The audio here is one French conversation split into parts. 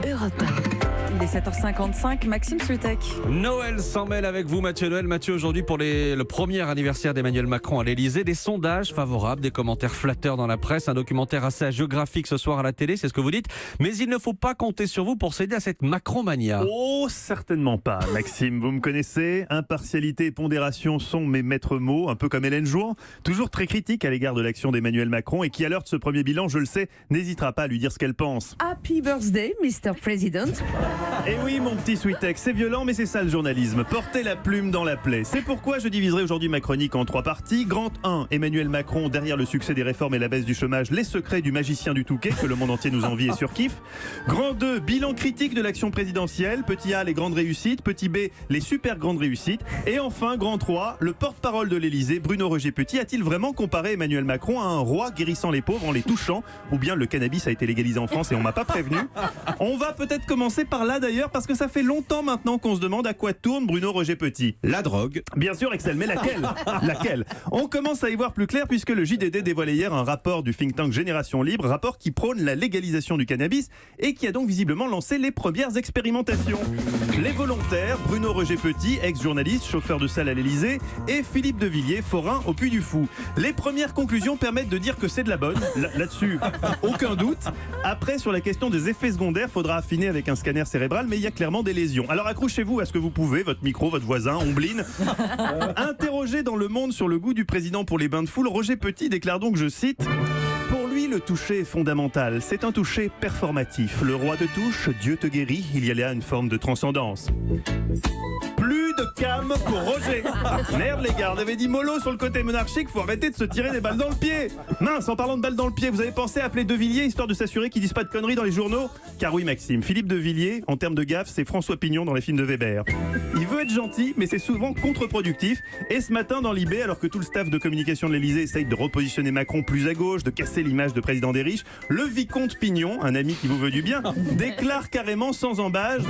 Europe 1. Il est 7h55, Maxime Switek. Noël s'en mêle avec vous, Mathieu Noël. Mathieu, aujourd'hui pour le premier anniversaire d'Emmanuel Macron à l'Elysée, des sondages favorables, des commentaires flatteurs dans la presse, un documentaire assez hagiographique ce soir à la télé, c'est ce que vous dites. Mais il ne faut pas compter sur vous pour céder à cette Macron-mania. Oh, certainement pas, Maxime. Vous me connaissez, impartialité et pondération sont mes maîtres mots, un peu comme Hélène Jouan, toujours très critique à l'égard de l'action d'Emmanuel Macron et qui, à l'heure de ce premier bilan, je le sais, n'hésitera pas à lui dire ce qu'elle pense. Happy birthday, Mr. President. Et oui, mon petit Switek, c'est violent, mais c'est ça le journalisme. Porter la plume dans la plaie. C'est pourquoi je diviserai aujourd'hui ma chronique en 3 parties. Grand 1, Emmanuel Macron, derrière le succès des réformes et la baisse du chômage, les secrets du magicien du Touquet, que le monde entier nous envie et surkiffe. Grand 2, bilan critique de l'action présidentielle. Petit A, les grandes réussites. Petit B, les super grandes réussites. Et enfin, grand 3, le porte-parole de l'Elysée, Bruno Roger-Petit, a-t-il vraiment comparé Emmanuel Macron à un roi guérissant les pauvres en les touchant? Ou bien le cannabis a été légalisé en France et on m'a pas prévenu? On va peut-être commencer par là d'ailleurs, parce que ça fait longtemps maintenant qu'on se demande à quoi tourne Bruno Roger-Petit. La drogue. Bien sûr, Excel, mais laquelle? Laquelle? On commence à y voir plus clair puisque le JDD dévoilait hier un rapport du think tank Génération Libre, rapport qui prône la légalisation du cannabis et qui a donc visiblement lancé les premières expérimentations. Les volontaires, Bruno Roger-Petit, ex-journaliste, chauffeur de salle à l'Elysée, et Philippe de Villiers, forain au Puy du Fou. Les premières conclusions permettent de dire que c'est de la bonne. Là-dessus, aucun doute. Après, sur la question des effets secondaires, faudra affiner avec un scanner cérébral, mais il y a clairement des lésions. Alors accrochez-vous à ce que vous pouvez, votre micro, votre voisin, Ombline. Interrogé dans Le Monde sur le goût du président pour les bains de foule, Roger-Petit déclare donc, je cite: pour lui, le toucher est fondamental. C'est un toucher performatif. Le roi de touche, Dieu te guérit, il y a là une forme de transcendance. Plus de cam pour Roger. Merde les gars, on avait dit mollo sur le côté monarchique, faut arrêter de se tirer des balles dans le pied. Mince, en parlant de balles dans le pied, vous avez pensé à appeler De Villiers histoire de s'assurer qu'ils disent pas de conneries dans les journaux? Car oui Maxime, Philippe De Villiers, en termes de gaffe, c'est François Pignon dans les films de Weber. Il veut être gentil, mais c'est souvent contre-productif. Et ce matin dans l'IB, alors que tout le staff de communication de l'Elysée essaye de repositionner Macron plus à gauche, de casser l'image de président des riches, le vicomte Pignon, un ami qui vous veut du bien, déclare carrément sans embâge: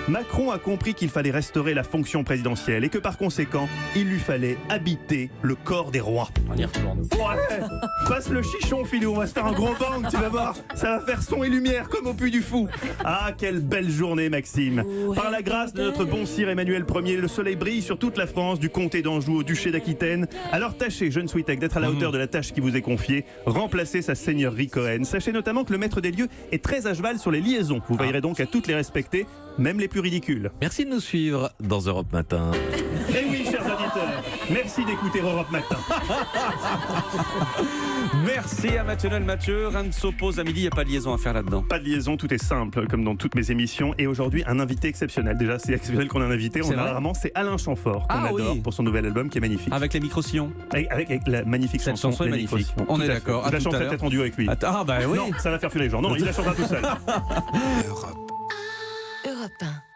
Macron a compris qu'il fallait restaurer la fonction présidentielle et que par conséquent, il lui fallait habiter le corps des rois. On y retourne. Ouais, passe le chichon, Philou, on va se faire un gros bang, tu vas voir. Ça va faire son et lumière comme au Puy du Fou. Ah, quelle belle journée, Maxime. Par la grâce de notre bon sire Emmanuel Ier, le soleil brille sur toute la France, du comté d'Anjou au duché d'Aquitaine. Alors tâchez, jeune Switek, d'être à la hauteur de la tâche qui vous est confiée. Remplacez sa seigneurie Cohen. Sachez notamment que le maître des lieux est très à cheval sur les liaisons. Vous veillerez donc à toutes les respecter, même les plus ridicules. Merci de nous suivre dans Europe Matin. Eh oui, chers auditeurs, merci d'écouter Europe Matin. Merci à Mathieu Noël. Mathieu, rien ne s'oppose à midi, il n'y a pas de liaison à faire là-dedans. Pas de liaison, tout est simple, comme dans toutes mes émissions. Et aujourd'hui, un invité exceptionnel. Déjà, c'est exceptionnel qu'on ait un invité. C'est On a vrai rarement, c'est Alain Chamfort, qu'on Ah adore oui. pour son nouvel album qui est magnifique. Avec les micro-sillons. Avec la magnifique Cette chanson. chanson est Les magnifique. micro-sillons. On Tout est à fait. d'accord. À Je la tout chante à l'heure. peut-être en duo avec lui. Ah bah oui. Non, ça va faire fuir les gens. Non, il la chantera tout seul. Europe 1.